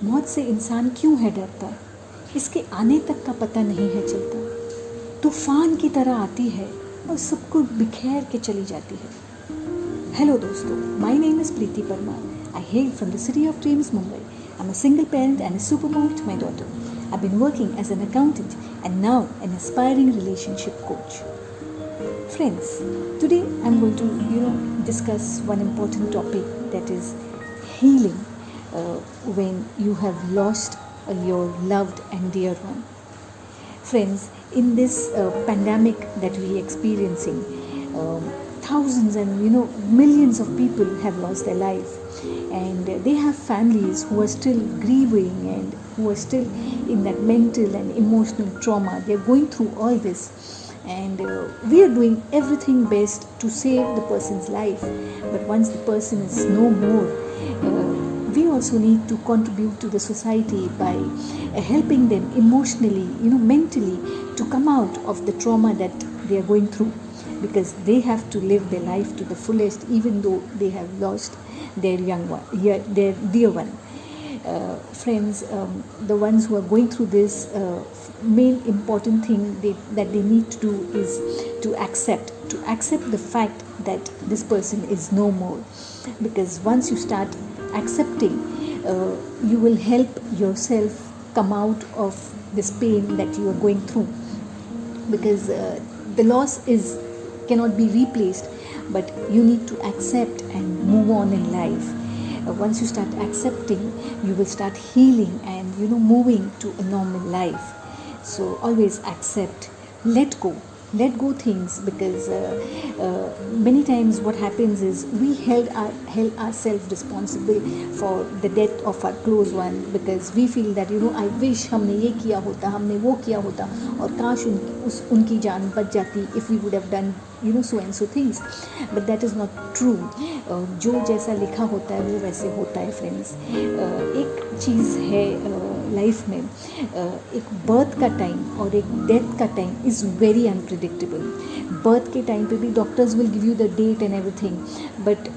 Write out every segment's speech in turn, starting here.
मौत से इंसान क्यों है डरता, इसके आने तक का पता नहीं है चलता। तूफान की तरह आती है और सबको बिखेर के चली जाती है। हेलो दोस्तों, my name is Preeti Parmar. I hail from the city of dreams, Mumbai. I'm a single parent and a super mom to my daughter. I've been working as an accountant and now an aspiring relationship coach. Friends, today I'm going to discuss one important topic, that is healing when you have lost your loved and dear one. Friends, in this pandemic that we are experiencing, thousands and millions of people have lost their life, and they have families who are still grieving and who are still in that mental and emotional trauma. They are going through all this, and we are doing everything best to save the person's life. But once the person is no more, we also need to contribute to the society by helping them emotionally, mentally, to come out of the trauma that they are going through, because they have to live their life to the fullest, even though they have lost their young one, their dear one. Friends, the ones who are going through this, main important thing that they need to do is to accept the fact that this person is no more. Because once you start accepting, you will help yourself come out of this pain that you are going through, because the loss cannot be replaced, but you need to accept and move on in life. Once you start accepting, you will start healing and moving to a normal life. So always accept, let go things, because many times what happens is we held ourselves responsible for the death of our close one, because we feel that I wish हमने ये किया होता, हमने वो किया होता, और काश उनकी जान बच जाती, if we would have done so and so things. But that is not true. जो जैसा लिखा होता है वो वैसे होता है. फ्रेंड्स, एक चीज़ है लाइफ में, एक बर्थ का टाइम और एक डेथ का time is very unpredictable. Birth के टाइम पे भी doctors will give you the date and everything, but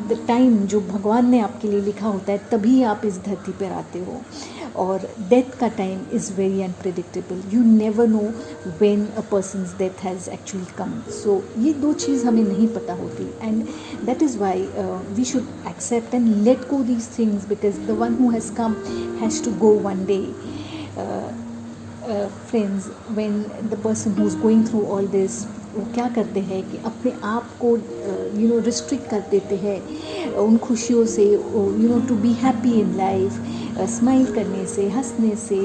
the time जो भगवान ने आपके लिए लिखा होता है तभी आप इस धरती पर आते हो. और डेथ का time is very unpredictable. You never know when a person's death has actually come. So ये दो चीज़ हमें नहीं पता होती, and that is why we should accept and let go these things, because the one who has come has to go one day. Friends, when the person who is going through all this, वो क्या करते हैं कि अपने आप को restrict कर देते हैं उन खुशियों से, to be happy in life, smile करने से, हंसने से,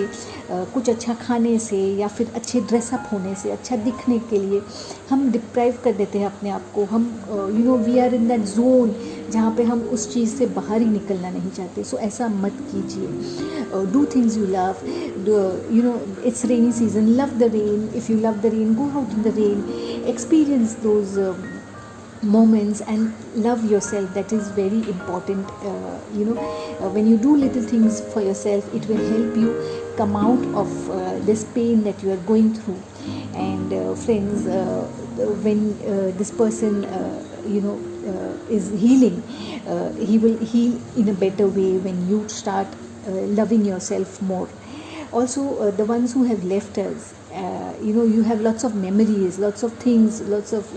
कुछ अच्छा खाने से, या फिर अच्छे ड्रेसअप होने से, अच्छा दिखने के लिए हम डिप्राइव कर देते हैं अपने आप को. हम we are in that zone जहाँ पे हम उस चीज़ से बाहर ही निकलना नहीं चाहते. सो ऐसा मत कीजिए. Do things you love. It's rainy season, love the rain. If you love the rain, go out in the rain, experience those moments and love yourself. That is very important. When you do little things for yourself, it will help you come out of this pain that you are going through. And friends, when this person is healing, he will heal in a better way when you start loving yourself more. Also, the ones who have left us, you have lots of memories, lots of things, lots of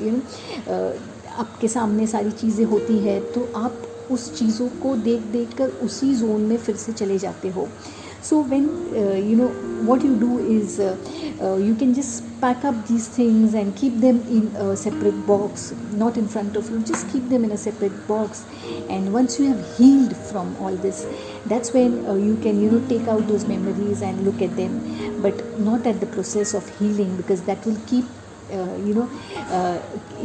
आपके सामने सारी चीज़ें होती हैं, तो आप उस चीज़ों को देख कर उसी जोन में फिर से चले जाते हो. So when what you do is you can just pack up these things and keep them in a separate box, not in front of you. Just keep them in a separate box, and once you have healed from all this, that's when you can take out those memories and look at them, but not at the process of healing, because that will keep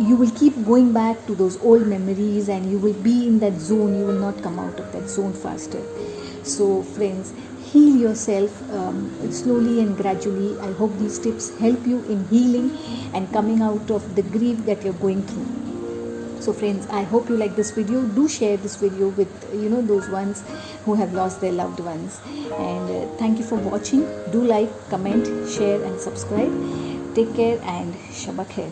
you will keep going back to those old memories, and you will be in that zone. You will not come out of that zone faster. So friends, heal yourself slowly and gradually. I hope these tips help you in healing and coming out of the grief that you're going through. So friends, I hope you like this video. Do share this video with those ones who have lost their loved ones, and thank you for watching. Do like, comment, share and subscribe. Take care and Shabbat Khair.